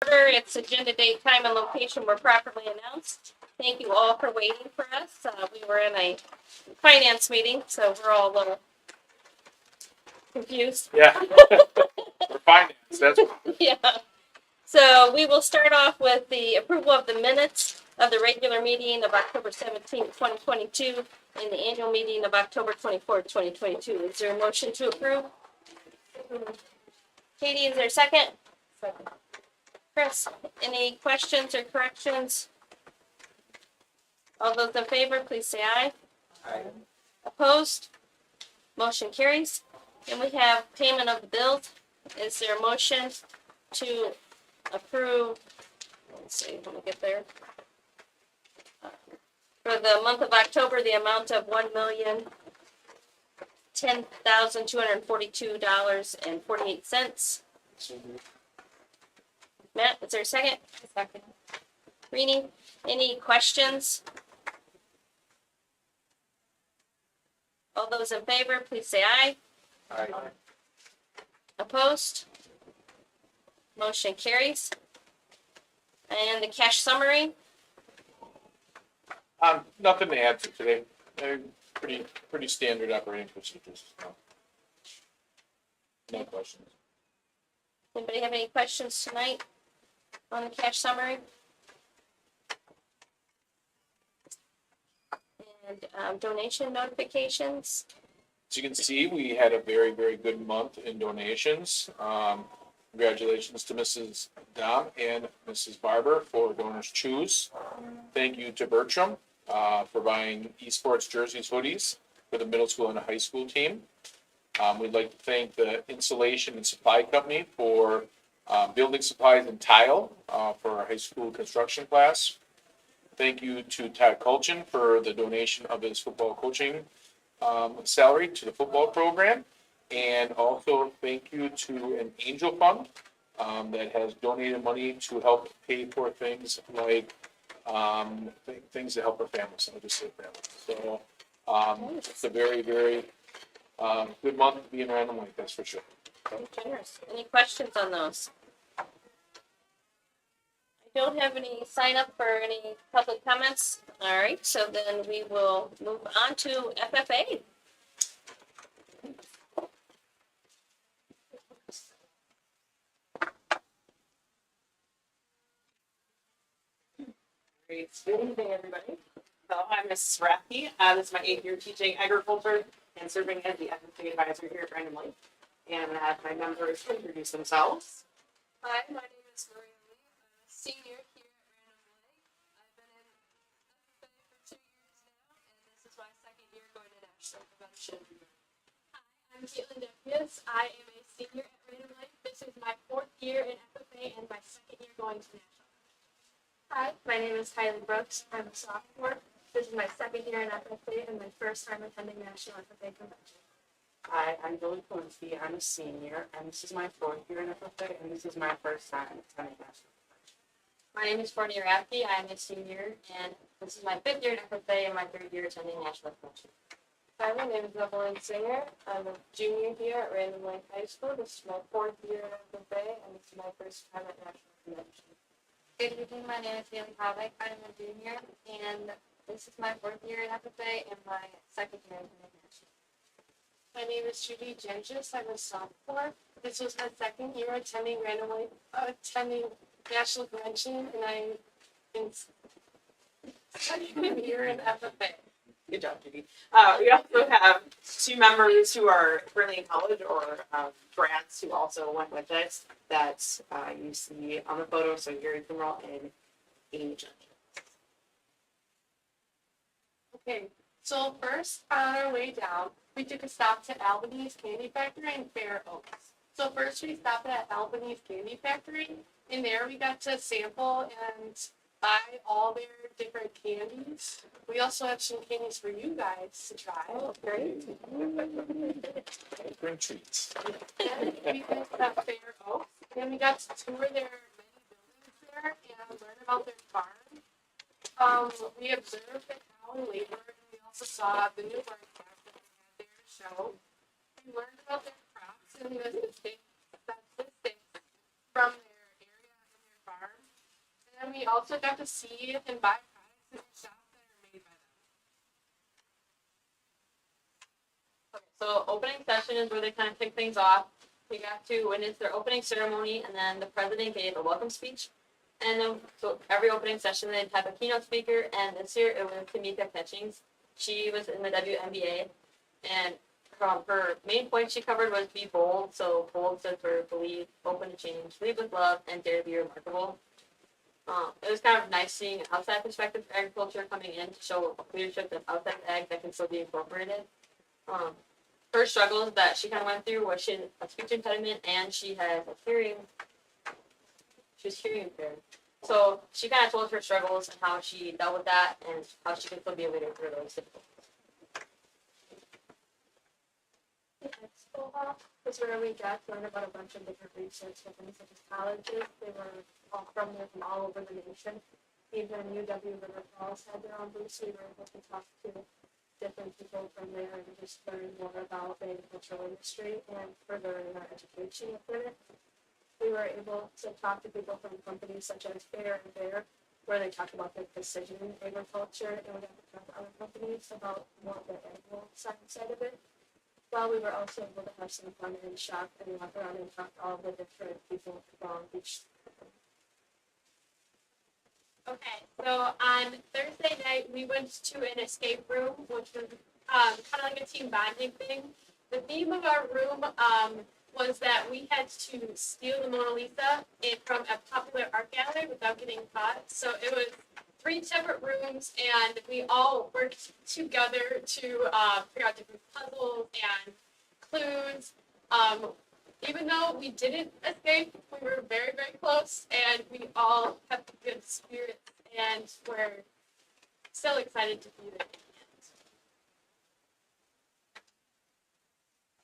order. Its agenda date, time, and location were properly announced. Thank you all for waiting for us. We were in a finance meeting, so we're all a little confused. Yeah. For finance, that's Yeah. So we will start off with the approval of the minutes of the regular meeting of October 17th, 2022, and the annual meeting of October 24th, 2022. Is there a motion to approve? Katie, is there a second? Second. Chris, any questions or corrections? All those in favor, please say aye. Aye. Opposed? Motion carries. And we have payment of the bills. Is there a motion to approve? Let's see, let me get there. For the month of October, the amount of $1,010,242.48. Matt, is there a second? Second. Rini, any questions? All those in favor, please say aye. Aye. Opposed? Motion carries. And the cash summary? Nothing to add to today. They're pretty standard operating procedures. No questions. Anybody have any questions tonight on the cash summary? And donation notifications? As you can see, we had a very, very good month in donations. Congratulations to Mrs. Dom and Mrs. Barber for Donors Choose. Thank you to Bertram for buying esports jerseys, hoodies for the middle school and high school team. We'd like to thank the Insulation and Supply Company for building supplies and tile for our high school construction class. Thank you to Todd Kulchin for the donation of his football coaching salary to the football program. And also thank you to an angel fund that has donated money to help pay for things like things that help our families. I'll just say families. So it's a very, very good month to be in Random Lake, that's for sure. Very generous. Any questions on those? I don't have any sign up for any public comments. All right, so then we will move on to FFA. Great. Good evening, everybody. Hello, I'm Mrs. Rathke. This is my 8th year teaching agriculture and serving as the FFA advisor here at Random Lake. And I'm going to have my members introduce themselves. Hi, my name is Maria Lee. I'm a senior here at Random Lake. I've been in FFA for 2 years now, and this is my second year going to National Convention. Hi, I'm Caitlin Defias. I am a senior at Random Lake. This is my 4th year in FFA and my second year going to National. Hi, my name is Kylie Brooks. I'm a sophomore. This is my second year in FFA and my first time attending National FFA Convention. Hi, I'm Billy Kolinsky. I'm a senior, and this is my 4th year in FFA, and this is my first time attending National Convention. My name is Courtney Rathke. I'm a senior, and this is my 5th year in FFA and my 3rd year attending National Convention. Hi, my name is Evelyn Singer. I'm a junior here at Random Lake High School. This is my 4th year in FFA, and this is my first time at National Convention. Good evening. My name is Haley Havik. I'm a junior, and this is my 4th year in FFA and my 2nd year attending National. My name is Judy Gengis. I'm a sophomore. This was my 2nd year attending attending National Convention, and I'm in 2nd year in FFA. Good job, Judy. We also have 2 members who are currently in college or grads who also went with us that you see on the photo. So Gary Kumral and Amy Judge. Okay, so first on our way down, we took a stop to Albany's Candy Factory in Fair Oaks. So first we stopped at Albany's Candy Factory. In there we got to sample and buy all their different candies. We also have some candies for you guys to try. Oh, great. Bring treats. And we went to Fair Oaks, and we got to tour their many buildings there and learn about their farm. We observed the cow and labor, and we also saw the new barn calf that they had there to show. We learned about their crops and the statistics from their area and their farm. we also got to see and buy products in the shop that are made by them. Okay, so opening session is where they kind of kick things off. We got to witness their opening ceremony, and then the president gave a welcome speech. And then, so every opening session, they'd have a keynote speaker, and this year it was Tamika Catchings. She was in the WNBA, and her main point she covered was be bold. So bold stood for believe, open to change, lead with love, and dare to be remarkable. It was kind of nice seeing an outside perspective for agriculture coming in to show leadership that's outside ag that can still be incorporated. Her struggles that she kind of went through was she had a speech impediment and she had a hearing. She was hearing impaired. So she kind of told her struggles and how she dealt with that and how she can still be a leader through those difficult. The expo hall was where we got to learn about a bunch of different research companies such as colleges. They were all from all over the nation. Even UW River Falls had their own booth, so we were able to talk to different people from there and just learn more about the agricultural industry and further in our education with it. We were able to talk to people from companies such as Fair and Bear, where they talk about their precision agriculture, and we got to talk to other companies about more of the animal science side of it. While we were also able to have some fun and shop and walk around and talk to all the different people from each. Okay, so on Thursday night, we went to an escape room, which was kind of like a team bonding thing. The theme of our room was that we had to steal the Mona Lisa from a popular art gallery without getting caught. So it was 3 separate rooms, and we all worked together to figure out different puzzles and clues. Even though we didn't escape, we were very, very close, and we all have good spirits, and we're still excited to be there.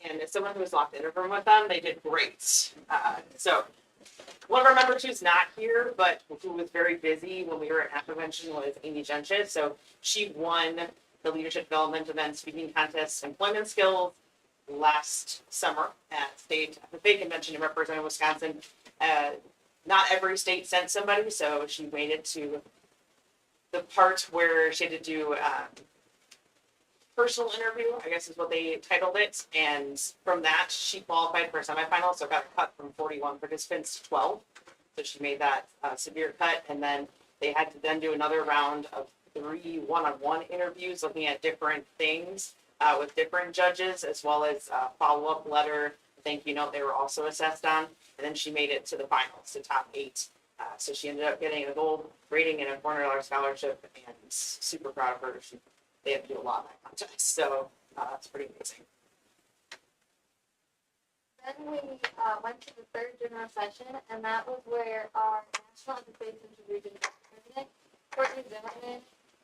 And as someone who was locked in a room with them, they did great. So one of our members who's not here, but who was very busy when we were at convention was Amy Gensches. So she won the leadership development event speaking contest employment skills last summer at the state convention in representing Wisconsin. Not every state sent somebody, so she made it to the part where she had to do personal interview, I guess is what they titled it. And from that, she qualified for a semifinal, so got cut from 41 participants to 12. So she made that severe cut. And then they had to then do another round of 3 one-on-one interviews looking at different things with different judges, as well as a follow-up letter, thank you note they were also assessed on. And then she made it to the finals, to top 8. So she ended up getting a gold rating and a $400 scholarship, and super proud of her. They have to do a lot in that contest, so that's pretty amazing. Then we went to the third general session, and that was where our National Interfaith Region President, Courtney Zimmerman,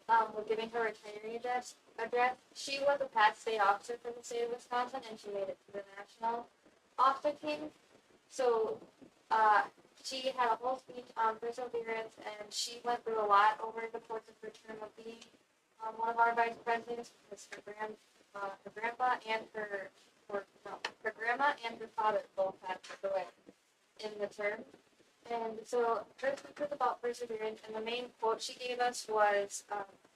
was giving her retiree address. She was a past state officer for the state of Wisconsin, and she made it to the national officer team. So she had a whole speech on perseverance, and she went through a lot over the course of her term of being one of our vice presidents, because her grandpa and her grandma and her father both passed away in the term. And so her speech was about perseverance, and the main quote she gave us was,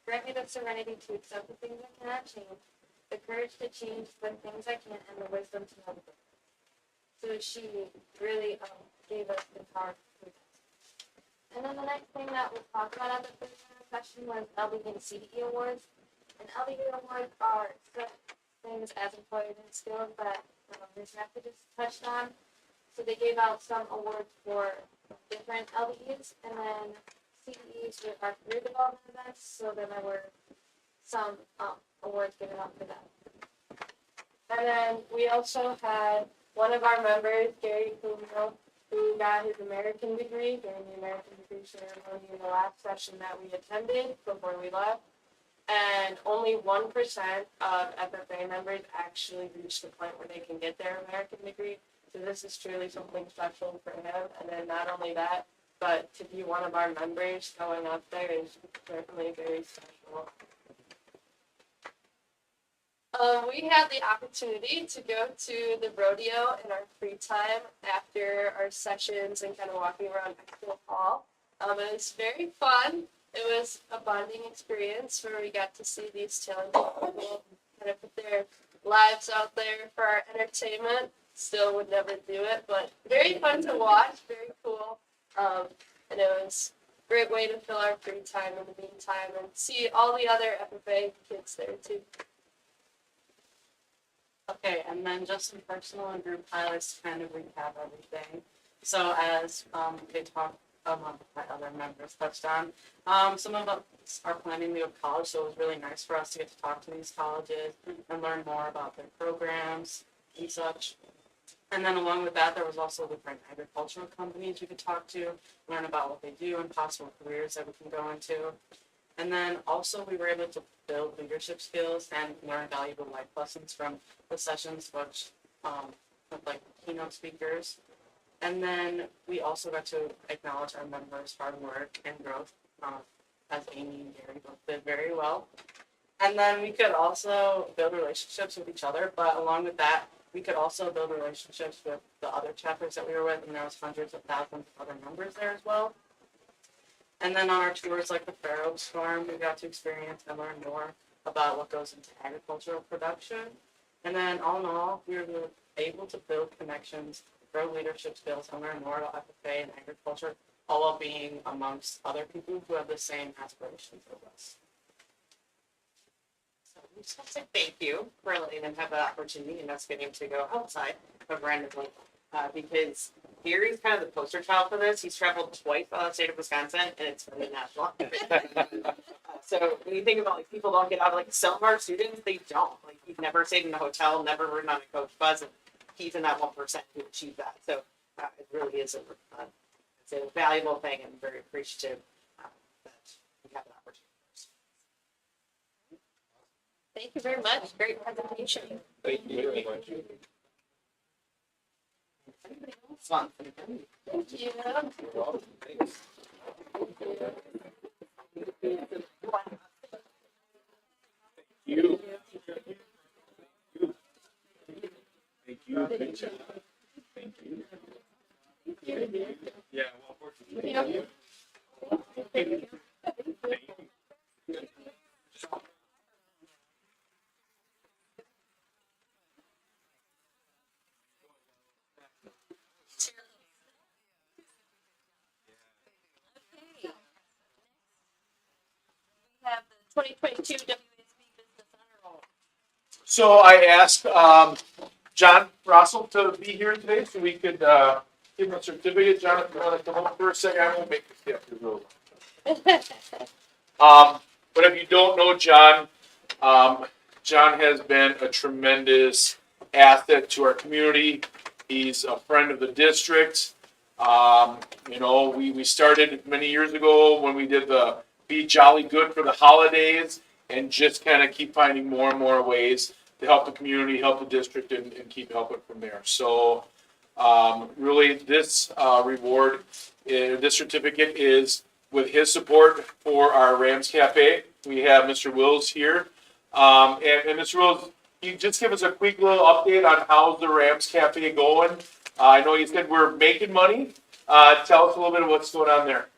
grant me the serenity to accept the things I cannot change, the courage to change the things I can, and the wisdom to know the difference. So she really gave us the power to do that. And then the next thing that we'll talk about on the third session was LBE and CDE awards. And LBE awards are such things as employment skills that Ms. Rapid just touched on. So they gave out some awards for different LBEs, and then CDEs were our career development events. So then there were some awards given out for that. And then we also had one of our members, Gary Kumino, who got his American degree during the American degree ceremony in the last session that we attended before we left. And only 1% of FFA members actually reach the point where they can get their American degree. So this is truly something special for him. And then not only that, but to be one of our members going up there is certainly very special. We had the opportunity to go to the rodeo in our free time after our sessions and kind of walking around Expo Hall. It was very fun. It was a bonding experience where we got to see these talented people kind of put their lives out there for our entertainment. Still would never do it, but very fun to watch, very cool. And it was a great way to fill our free time in the meantime and see all the other FFA kids there too. Okay, and then just some personal and group highlights to kind of recap everything. So as they talked, my other members touched on, some of us are planning to go to college, so it was really nice for us to get to talk to these colleges and learn more about their programs and such. And then along with that, there was also different agricultural companies we could talk to, learn about what they do and possible careers that we can go into. And then also we were able to build leadership skills and learn valuable life lessons from the sessions, which with like keynote speakers. And then we also got to acknowledge our members' hard work and growth, as Amy and Gary both did very well. And then we could also build relationships with each other, but along with that, we could also build relationships with the other chapters that we were with, and there was hundreds of thousands of other members there as well. And then on our tours, like the Fair Oaks Farm, we got to experience and learn more about what goes into agricultural production. And then all in all, we were able to build connections, grow leadership skills, and learn more about FFA and agriculture, all while being amongst other people who have the same aspirations as us. So we just want to say thank you for letting them have that opportunity and us getting to go outside of randomly. Because Gary's kind of the poster child for this. He's traveled twice out of the state of Wisconsin, and it's really national. So when you think about like people don't get out, like some of our students, they don't. Like he's never stayed in a hotel, never ridden on a coach bus, and he's in that 1% who achieved that. So it really is it's a valuable thing, and very appreciative that we have an opportunity. Thank you very much. Great presentation. Thank you very much. Fun. Thank you. Thanks. You. Thank you. Good job. Thank you. Yeah, well, fortunately. Okay. We have the 2022 WSB Business Honor Roll. So I asked John Russell to be here today so we could give him a certificate. John, if you want to come up for a second, I won't make this step through the room. But if you don't know John, John has been a tremendous asset to our community. He's a friend of the district. You know, we started many years ago when we did the Be Jolly Good for the holidays and just kind of keep finding more and more ways to help the community, help the district, and keep helping from there. So really this reward, this certificate is with his support for our Rams Cafe. We have Mr. Wills here. And Mr. Wills, can you just give us a quick little update on how's the Rams Cafe going? I know you said we're making money. Tell us a little bit of what's going on there.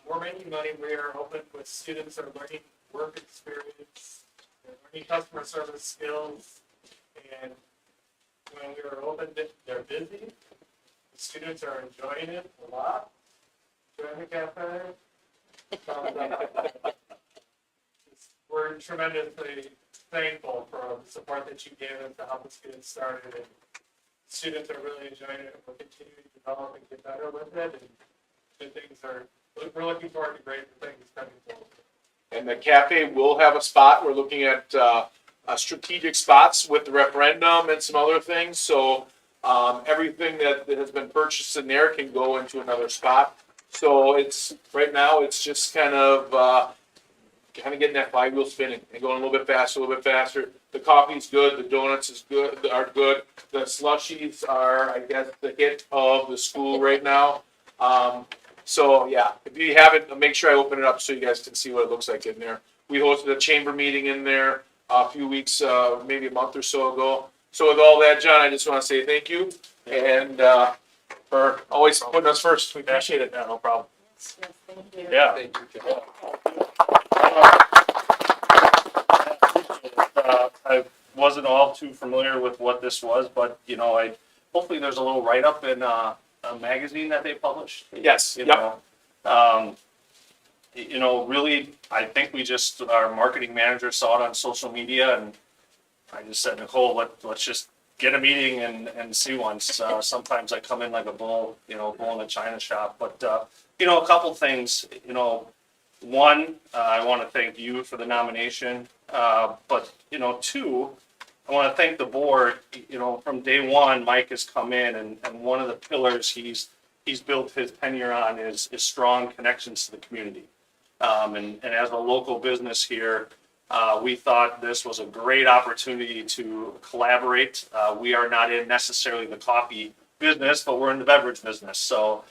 We're making money. We are open with students that are learning work experience, they're learning customer service skills, and when we are open, they're busy. The students are enjoying it a lot. Enjoying the cafe. We're tremendously thankful for the support that you gave us to help us get it started. And students are really enjoying it. We'll continue to develop and get better with it. And good things we're looking forward to great things coming forward. And the cafe will have a spot. We're looking at strategic spots with the referendum and some other things. So everything that has been purchased in there can go into another spot. So it's right now it's just kind of getting that flywheel spinning and going a little bit faster. The coffee's good. The donuts are good. The slushies are, I guess, the hit of the school right now. So yeah, if you haven't, make sure I open it up so you guys can see what it looks like in there. We hosted a chamber meeting in there a few weeks, maybe a month or so ago. So with all that, John, I just want to say thank you and for always putting us first. We appreciate it. No problem. Yes, thank you. Yeah. Thank you, John. I wasn't all too familiar with what this was, but, you know, hopefully there's a little write-up in, a magazine that they published. Yes, You yep. know, you know, really, I think our marketing manager saw it on social media, and I just said, Nicole, let's just get a meeting and see one. Sometimes I come in like a bull in a china shop, but, you know, a couple things, you know, one, I want to thank you for the nomination, but, you know, two, I want to thank the board. You know, from day one, Mike has come in, and one of the pillars he's built his tenure on is strong connections to the community. And as a local business here, we thought this was a great opportunity to collaborate. We are not in necessarily the coffee business, but we're in the beverage business. So,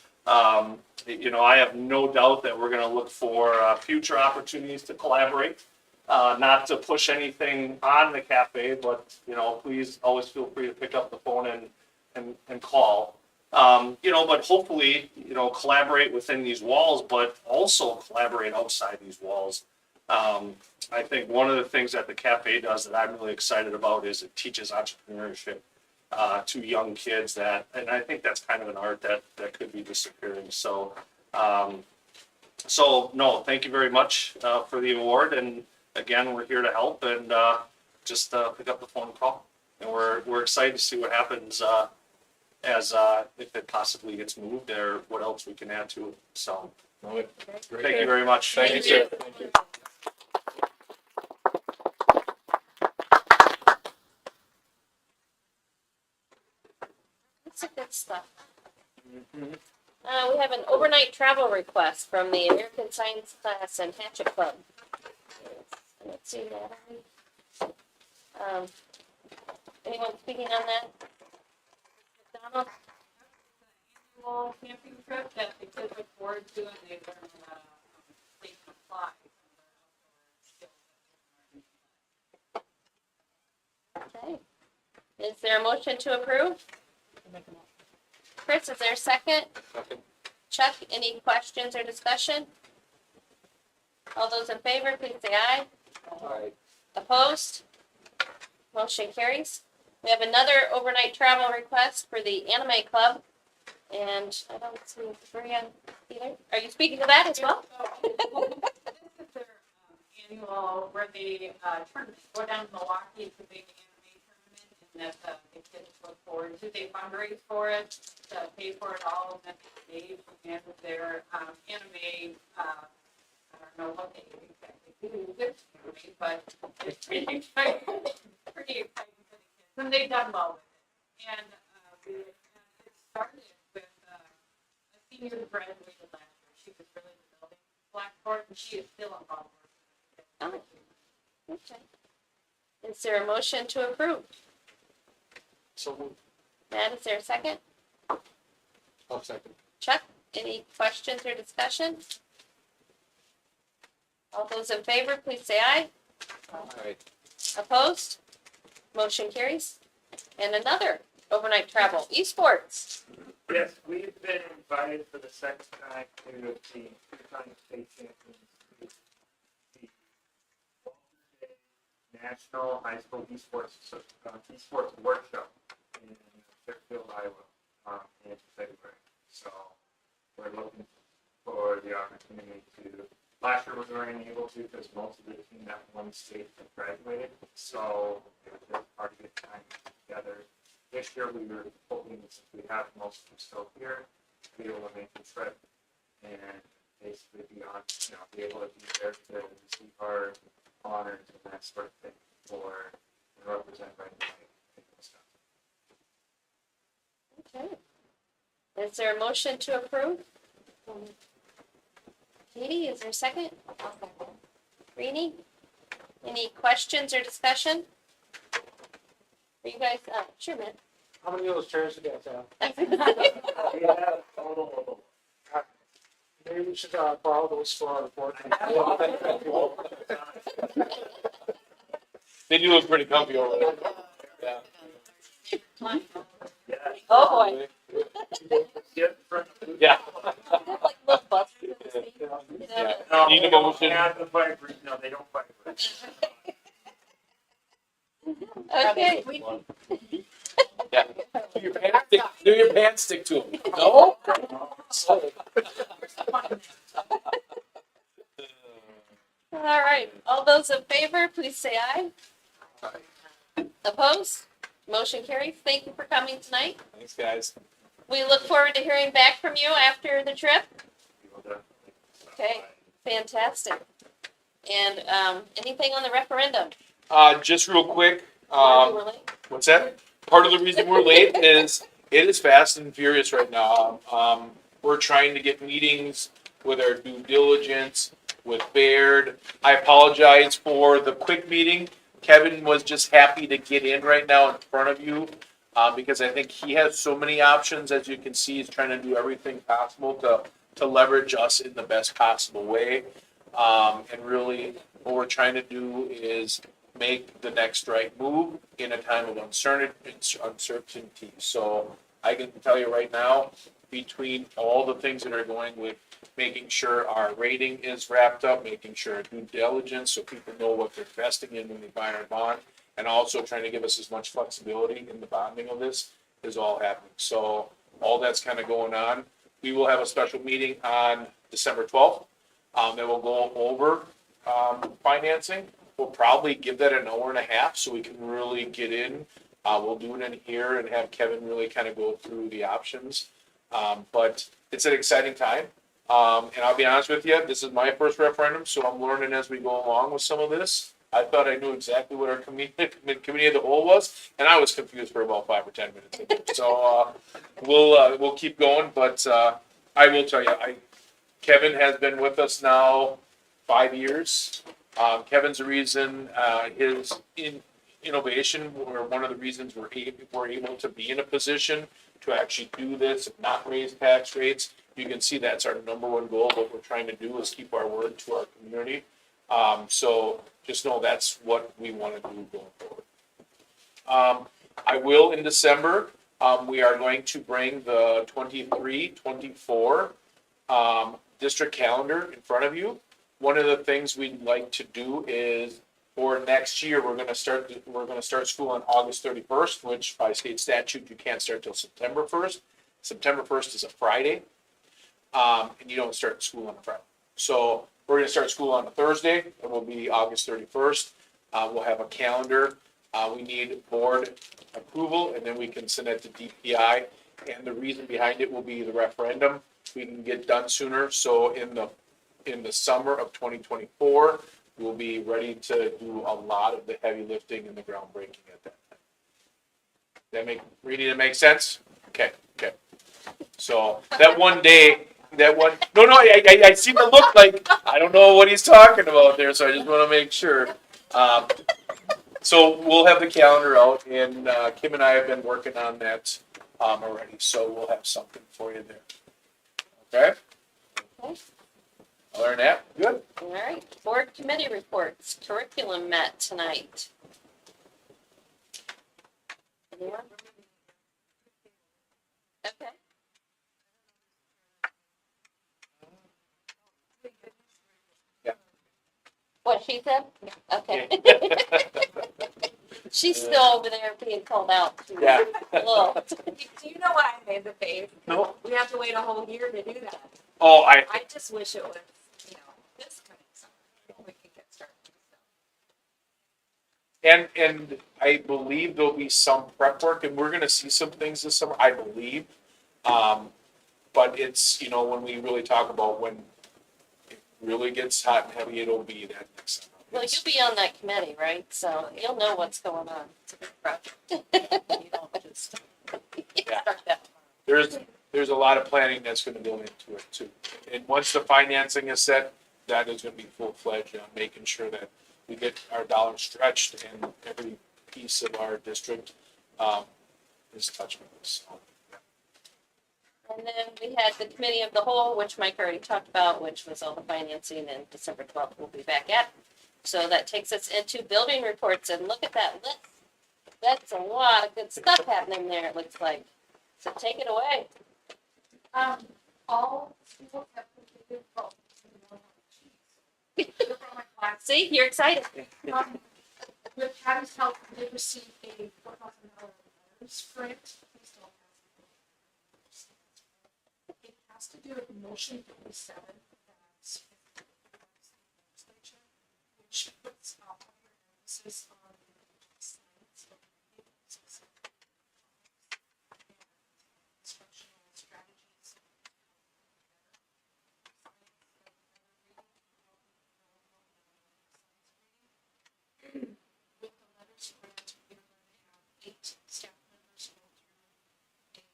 you know, I have no doubt that we're going to look for future opportunities to collaborate. Not to push anything on the cafe, but, you know, please always feel free to pick up the phone and call. You know, but hopefully, you know, collaborate within these walls, but also collaborate outside these walls. I think one of the things that the cafe does that I'm really excited about is it teaches entrepreneurship to young kids and I think that's kind of an art that could be disappearing. So, no, thank you very much for the award. And again, we're here to help and just pick up the phone and call. And we're excited to see what happens as if it possibly gets moved or what else we can add to it. So, Great. thank you very much. Thank you, sir. Thank you. That's a good stuff. We have an overnight travel request from the American Science class and Hatchet Club. Let's see that. Anyone speaking on that? McDonald? Well, camping trip that the kids look forward to, and they learn how to take and fly. Okay. Is there a motion to approve? Chris, is there a second? Second. Chuck, any questions or discussion? All those in favor, please say aye. Aye. Opposed? Motion carries. We have another overnight travel request for the Anime Club. And I don't see Brian either. Are you speaking to that as well? This is their annual where they tournament, go down to Milwaukee, it's a big anime tournament, and that the kids look forward to. They fundraise for it, to pay for it all, and then they stage and their anime, I don't know what they exactly do with anime, but it's pretty exciting, pretty exciting for the kids, and they've done well with it. And it started with a senior who graduated last year. She was really developing Blackboard, and she is still involved with it. Oh, okay. Is there a motion to approve? So moved. Matt, is there a second? I'll second. Chuck, any questions or discussion? All those in favor, please say aye. Aye. Opposed? Motion carries. And another overnight travel, esports. Yes, we've been invited for the second time to the two-time state champions, the National High School Esports Workshop in Fairfield, Iowa, in February. So we're looking for the opportunity to. Last year we weren't able to because most of the team that won state had graduated. So it was just hard to get time together. This year we were hoping, since we have most of them still here, to be able to make the trip and basically be able to be there to receive our honors and that sort of thing for and represent right now. Okay. Is there a motion to approve? Katie, is there a second? Rini? Any questions or discussion? Are you guys, sure, man. How many of those chairs do you guys have? That's We have a total of maybe we should borrow those for our board. They do look pretty comfy over there. Yeah. Oh, boy. Get in front of Yeah. Like little buses. No, Need a they don't motion. have the vibrate, no, they don't vibrate. Okay, Do your pants stick to them? No? all right. All those in favor, please say aye. Opposed? Motion carries. Thank you for coming tonight. Thanks, guys. We look forward to hearing back from you after the trip. Okay, fantastic. And anything on the referendum? Just real quick, Why we were late? what's that? Part of the reason we're late is it is fast and furious right now. We're trying to get meetings with our due diligence, with Baird. I apologize for the quick meeting. Kevin was just happy to get in right now in front of you, because I think he has so many options. As you can see, he's trying to do everything possible to leverage us in the best possible way. And really, what we're trying to do is make the next right move in a time of uncertainty. So I can tell you right now, between all the things that are going with making sure our rating is wrapped up, making sure our due diligence, so people know what they're investing in when they buy our bond, and also trying to give us as much flexibility in the bonding of this is all happening. So all that's kind of going on. We will have a special meeting on December 12th. That will go over financing. We'll probably give that an hour and a half so we can really get in. We'll do it in here and have Kevin really kind of go through the options. But it's an exciting time. And I'll be honest with you, this is my first referendum, so I'm learning as we go along with some of this. I thought I knew exactly what our committee of the whole was, and I was confused for about 5 or 10 minutes. So we'll keep going, but I will tell you, Kevin has been with us now 5 years. Kevin's the reason his innovation, or one of the reasons we're able to be in a position to actually do this and not raise tax rates. You can see that's our number one goal. What we're trying to do is keep our word to our community. So just know that's what we want to do going forward. I will in December, we are going to bring the 23-24 district calendar in front of you. One of the things we'd like to do is for next year, we're going to start school on August 31st, which by state statute, you can't start till September 1st. September 1st is a Friday. And you don't start school on a Friday. So we're going to start school on a Thursday. It will be August 31st. We'll have a calendar. We need board approval, and then we can send it to DPI. And the reason behind it will be the referendum. We can get done sooner. So in the summer of 2024, we'll be ready to do a lot of the heavy lifting and the groundbreaking at that time. Ready to make sense? Okay. So that one day. I see the look like, I don't know what he's talking about there, so I just want to make sure. So we'll have the calendar out, and Kim and I have been working on that already, so we'll have something for you there. Okay? Okay. Other than that, good. All right. Board committee reports. Curriculum met tonight. Anyone? Okay. What she said? Okay. She's still over there being called out. Yeah. Whoa. Do you know why I made the face? No. We have to wait a whole year to do that. Oh, I just wish it was, this coming summer. We could get started. and I believe there'll be some prep work, and we're gonna see some things this summer, I believe. But it's, when we really talk about when it really gets hot and heavy, it'll be that next summer. Well, you'll be on that committee, right? So you'll know what's going on. It's a big project. You don't just Yeah. start that. There's a lot of planning that's gonna go into it too. And once the financing is set, that is gonna be full-fledged on making sure that we get our dollars stretched and every piece of our district is touched with this. And then we had the committee of the whole, which Mike already talked about, which was all the financing, and December 12th we'll be back at. So that takes us into building reports, and look at that list. That's a lot of good stuff happening there, it looks like. So take it away. All schools have completed both. See, you're excited. With Patty's help, they received a $4,000 grant. We still have it. It has to do with motion 57, that's legislature, which puts a higher emphasis on science, instructional strategies. With the letters grant, we are going to have 8 staff members go through a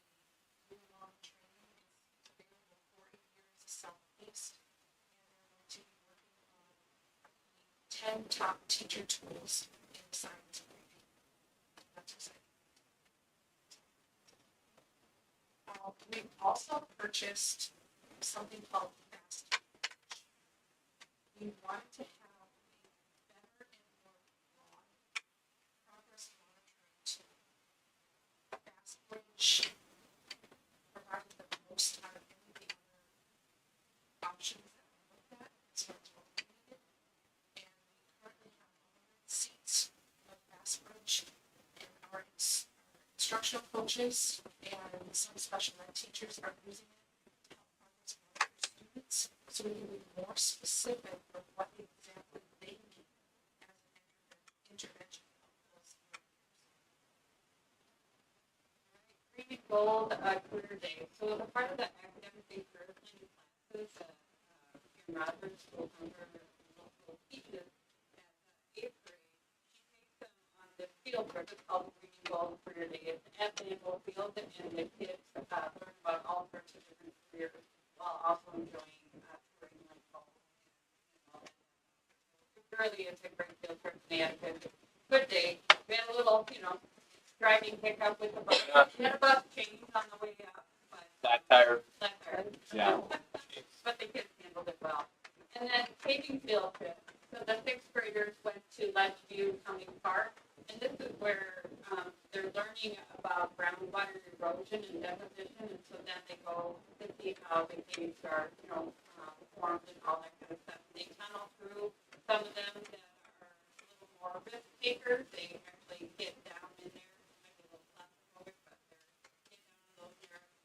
year-long training. It's available for 8 years, self-paced, and they're going to be working on the 10 top teacher tools in science reading. That's exciting. We've also purchased something called Fast Coach. We wanted to have a better and more broad progress monitoring tool. FastBridge provided the most out of any of the other options that we looked at as far as what we needed. And we currently have 100 seats of FastBridge, and our instructional coaches and some special ed teachers are using it to help progress monitor students, so we can be more specific of what exactly they need as an intervention to help those learners. Green Gold Career Day. So as a part of the academic and career planning classes that Karen Roberts, school member, local teaches at 8th grade, she takes them on this field trip. It's called Green Gold Career Day. It's at the Naval Field, and the kids learn about all sorts of different careers while also enjoying touring like golf and all that. Really, it's a great field trip. They had a good day. We had a little, driving hiccup with the bus. We had a bus change on the way up, but Flat tire. not there. Yeah. But the kids handled it well. And then paving field trip. So the 6th graders went to Ledgeview County Park, and this is where they're learning about groundwater erosion and deposition, and so then they go to see how the caves are, formed and all that kind of stuff. And they tunnel through. Some of them that are a little more risk takers, they actually get down in there. Might be a little claustrophobic, but they're get down in those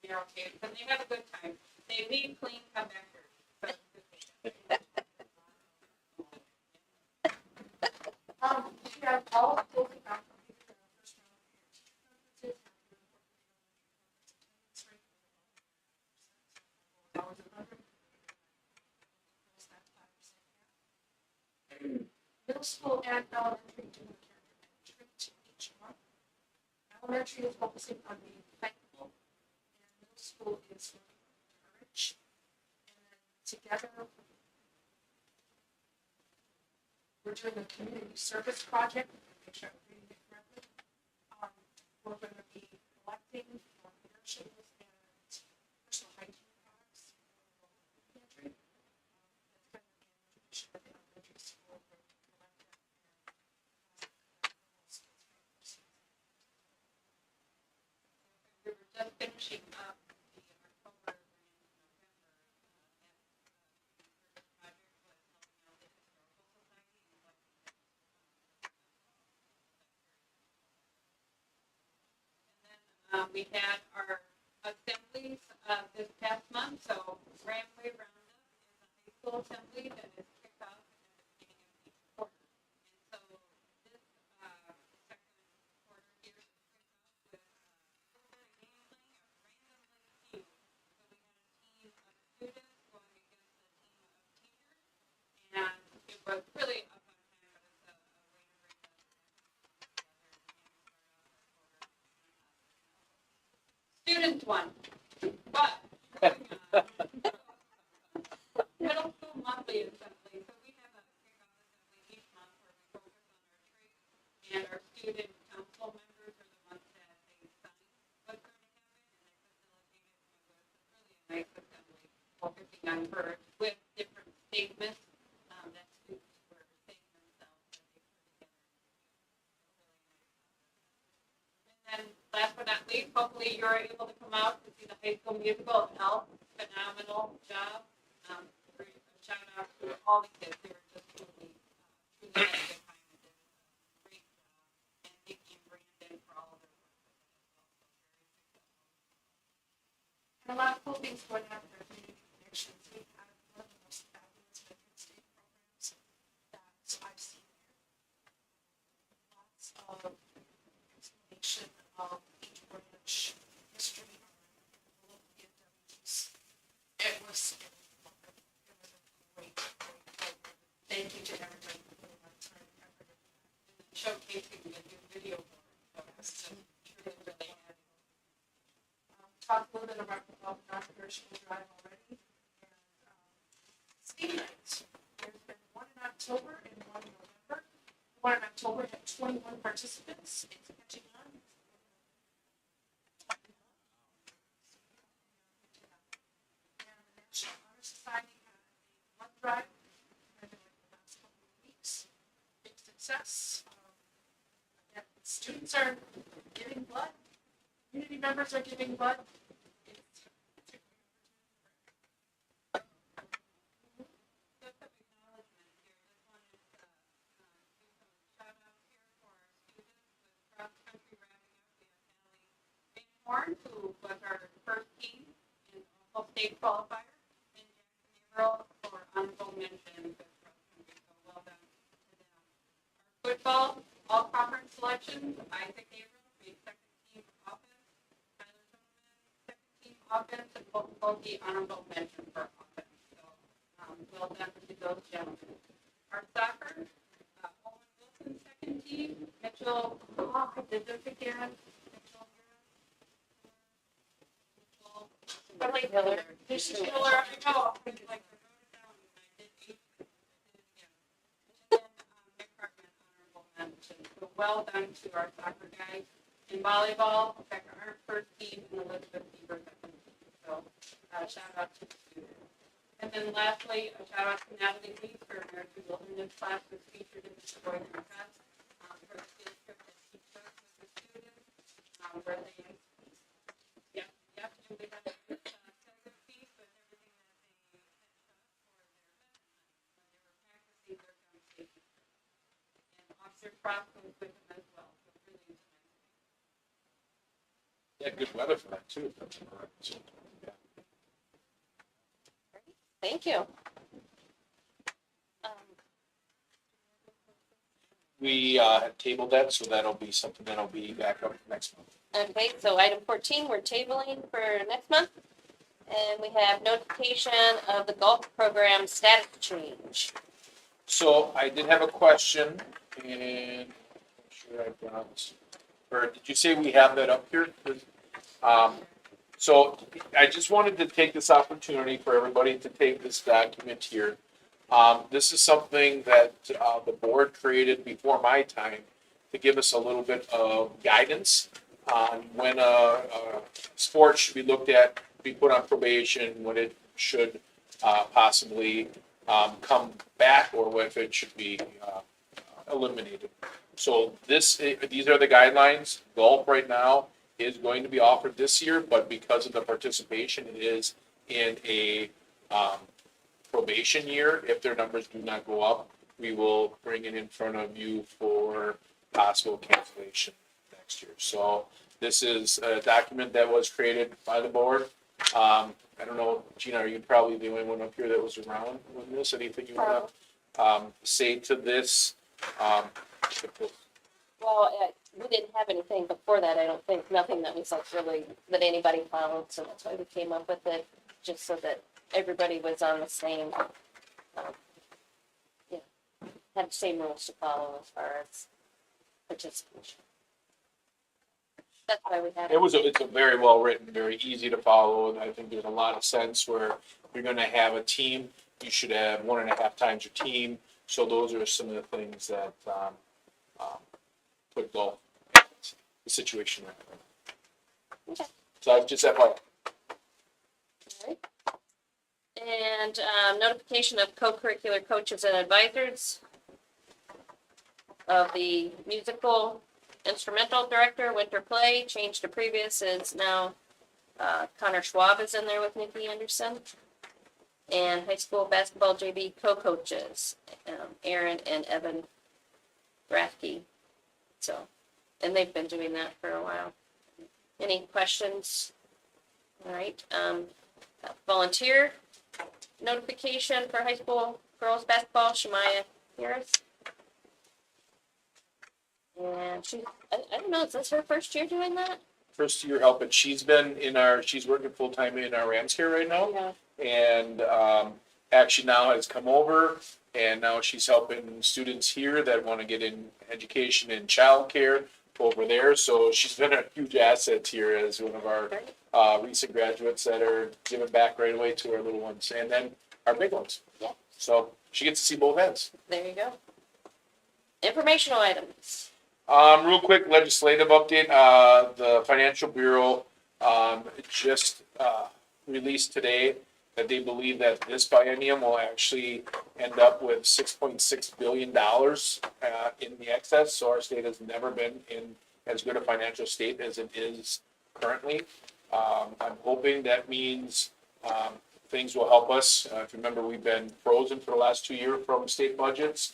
narrow caves, and they have a good time. They leave clean, come back dirty. So it's good. We have all of the faculty for the first round of parent teacher conferences. Middle school and elementary do character management each month. Elementary is focusing on being thankful, and middle school is working on courage. And then together, we're doing a community service project, make sure I'm reading it correctly. We're going to be collecting perishables and personal hygiene products in the local pantry. That's kind of an tradition at the elementary school where we collect it and We were just finishing up the October and November project was helping out the historical society and collecting and then we had our assemblies this past month. So Ramway Roundup is a high school assembly that is kicked off at the beginning of each quarter. And so this second quarter here is kicked off with randomly team. So we had a team of students going against a team of teachers, and it was really a fun time. It was a way to bring the students won, but middle school monthly assembly. So we have a kickoff assembly each month where we focus on our traits, and our student council members are the ones that they sign what's going to happen, and they facilitate it. So it was really a nice assembly focusing on courage with different statements that students were saying themselves that they put together. And then last but not least, hopefully you're able to come out to see the high school musical of Elf. Phenomenal job. Shout out to all the kids. They were just really They kind of did a great job, and Nikki and Brandon for all of their work with it as well. So very successful. And a lot of cool things going on with our community connections. We have one of the most fabulous Veterans Day programs that I've seen here. Lots of explanation of each branch history on the local PFWs. It was a great program. Thank you to everybody for putting that time and effort into that. And then showcasing the new video board. So it's really handy. Talked a little bit about non-perishable drive already. And Steam nights. There's been one in October and one in November. The one in October had 21 participants. It's catching on. And the National Honor Society had a blood drive. I've been like the last couple of weeks. Big success. Yeah, students are giving blood. Community members are giving blood. It's a great Just some acknowledgement here, just wanted to do some shout outs here for our students with cross country wrapping up. We have Natalie Bainhorn, who was our first team in all state qualifier, and Jackson Averill for honorable mention with cross country, so well done to them. Our football, all conference selections, Isaac Averill, made second team offense, Tyler Zimmerman, second team offense, and Colton Bulkey, honorable mention for offense. So, well done to those gentlemen. Our soccer, Owen Wilson, second team, Mitchell, oh, I did this again. Mitchell Miller. This is Miller, I know, I like, I wrote it down, and I did eight, I did it again. And then, Nick Hartman, honorable mention, so well done to our soccer guys. In volleyball, Becca Arndt, first team, and Elizabeth Bieber, second team, so, shout out to the students. And then lastly, a shout out to Natalie Lee for American Wilderness class was featured in the Sheboygan Press, for the field trip that she took with the students, where they, yep, and we had a good, segment piece with everything that they had shot for their veterans, when they were practicing their gun safety. And Officer Frost was with them as well, so really nice. Yeah, good weather for that too. That's correct. So, yeah. Thank you. We have tabled that, so that'll be something that'll be back up next month. Okay, so item 14, we're tabling for next month. And we have notification of the golf program status change. So I did have a question, and I'm sure I've got, or did you say we have that up here? So I just wanted to take this opportunity for everybody to take this document here. This is something that the board created before my time to give us a little bit of guidance on when a sport should be looked at, be put on probation, when it should possibly come back, or if it should be eliminated. So these are the guidelines. Golf right now is going to be offered this year, but because of the participation, it is in a probation year. If their numbers do not go up, we will bring it in front of you for possible cancellation next year. So this is a document that was created by the board. I don't know, Gina, are you probably the only one up here that was around when this? Anything you want to say to this? Well, we didn't have anything before that, I don't think, nothing that was like really, that anybody followed, so that's why we came up with it, just so that everybody was on the same, had the same rules to follow as far as participation. That's why we had it. It's a very well written, very easy to follow, and I think there's a lot of sense where you're gonna have a team, you should have 1.5 times your team. So those are some of the things that put golf in the situation right now. Okay. So I've just said, well, Alright. And notification of co-curricular coaches and advisors of the musical instrumental director, winter play, changed to previous, is now Connor Schwab is in there with Nikki Anderson. And high school basketball JV co-coaches, Aaron and Evan Rathke. So, and they've been doing that for a while. Any questions? All right, volunteer notification for high school girls basketball, Shemaya Harris. And I don't know, is this her first year doing that? First year helping. She's working full-time in our Rams Care right now. Yeah. And actually now has come over, and now she's helping students here that want to get in education and childcare over there. So she's been a huge asset here as one of our recent graduates that are giving back right away to our little ones, and then our big ones. Yeah. So she gets to see both ends. There you go. Informational items. Real quick legislative update. The Financial Bureau just released today that they believe that this biennium will actually end up with $6.6 billion in the excess. So our state has never been in as good a financial state as it is currently. I'm hoping that means things will help us. If you remember, we've been frozen for the last 2 years from state budgets.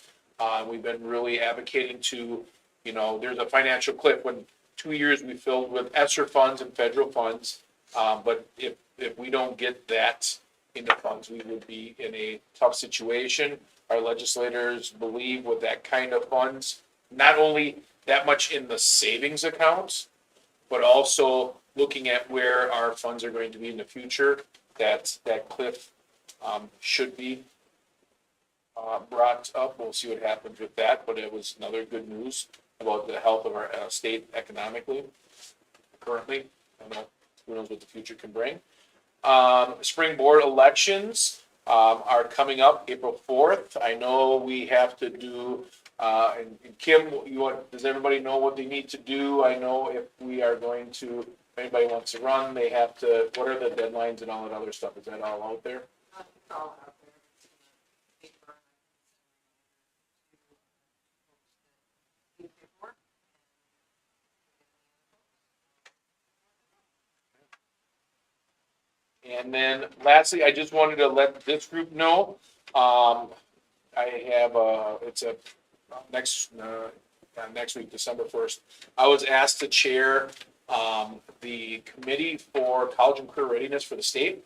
We've been really advocating to, there's a financial cliff when 2 years we filled with ESSER funds and federal funds. But if we don't get that into funds, we would be in a tough situation. Our legislators believe with that kind of funds, not only that much in the savings accounts, but also looking at where our funds are going to be in the future, that cliff should be brought up. We'll see what happens with that, but it was another good news about the health of our state economically currently. I don't know, who knows what the future can bring. Spring board elections are coming up April 4th. I know we have to do, and Kim, does everybody know what they need to do? I know if we are going to, if anybody wants to run, they have to, what are the deadlines and all that other stuff? Is that all out there? It's all out there. It's in the paper. And then lastly, I just wanted to let this group know, I have next week, December 1st, I was asked to chair the committee for college and career readiness for the state.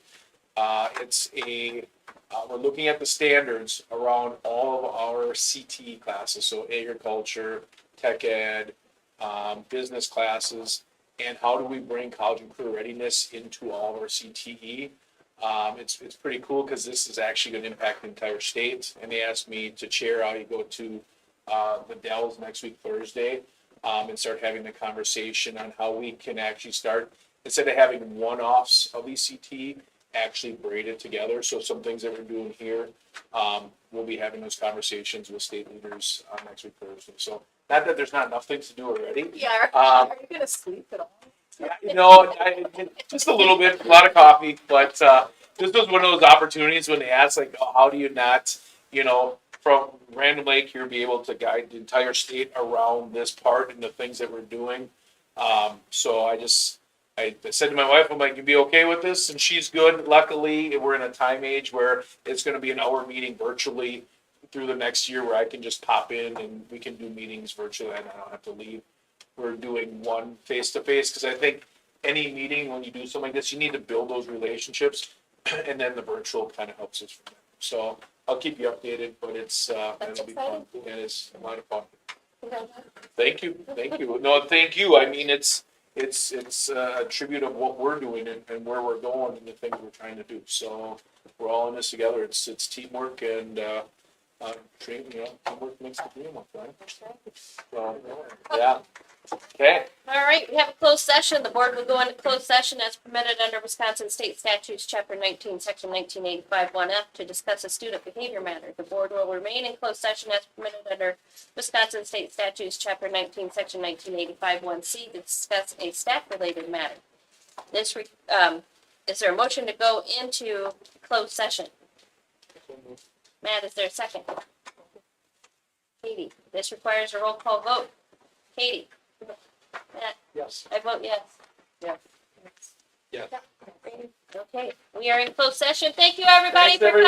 We're looking at the standards around all of our CTE classes, so agriculture, tech ed, business classes, and how do we bring college and career readiness into all of our CTE. It's pretty cool because this is actually going to impact the entire state, and they asked me to chair. I'll go to the Dells next week, Thursday, and start having the conversation on how we can actually start, instead of having one-offs of ECT, actually braid it together. So some things that we're doing here, we'll be having those conversations with state leaders next week, Thursday. So not that there's not enough things to do already. Yeah, are you gonna sleep at all? Yeah, just a little bit, a lot of coffee, but this was one of those opportunities when they asked, like, oh, how do you not, from Random Lake here, be able to guide the entire state around this part and the things that we're doing. So I said to my wife, I'm like, you be okay with this? And she's good. Luckily, we're in a time age where it's going to be an hour meeting virtually through the next year where I can just pop in and we can do meetings virtually and I don't have to leave. We're doing one face-to-face because I think any meeting, when you do something like this, you need to build those relationships, and then the virtual kind of helps us from there. So I'll keep you updated, but it'll be fun. It is a lot of fun. Thank you. No, thank you. I mean, it's a tribute of what we're doing and where we're going and the things we're trying to do. So we're all in this together. It's teamwork and teamwork makes the dream work, right? So, yeah. Okay. All right, we have a closed session. The board will go into closed session as permitted under Wisconsin State Statutes, Chapter 19, Section 1985 1F, to discuss a student behavior matter. The board will remain in closed session as permitted under Wisconsin State Statutes, Chapter 19, Section 1985 1C, to discuss a staff-related matter. Is there a motion to go into closed session? Matt, is there a second? Katie, this requires a roll call vote. Katie? Matt? Yes. I vote yes. Yeah. Yeah. Okay, we are in closed session. Thank you, everybody, Thanks, for coming.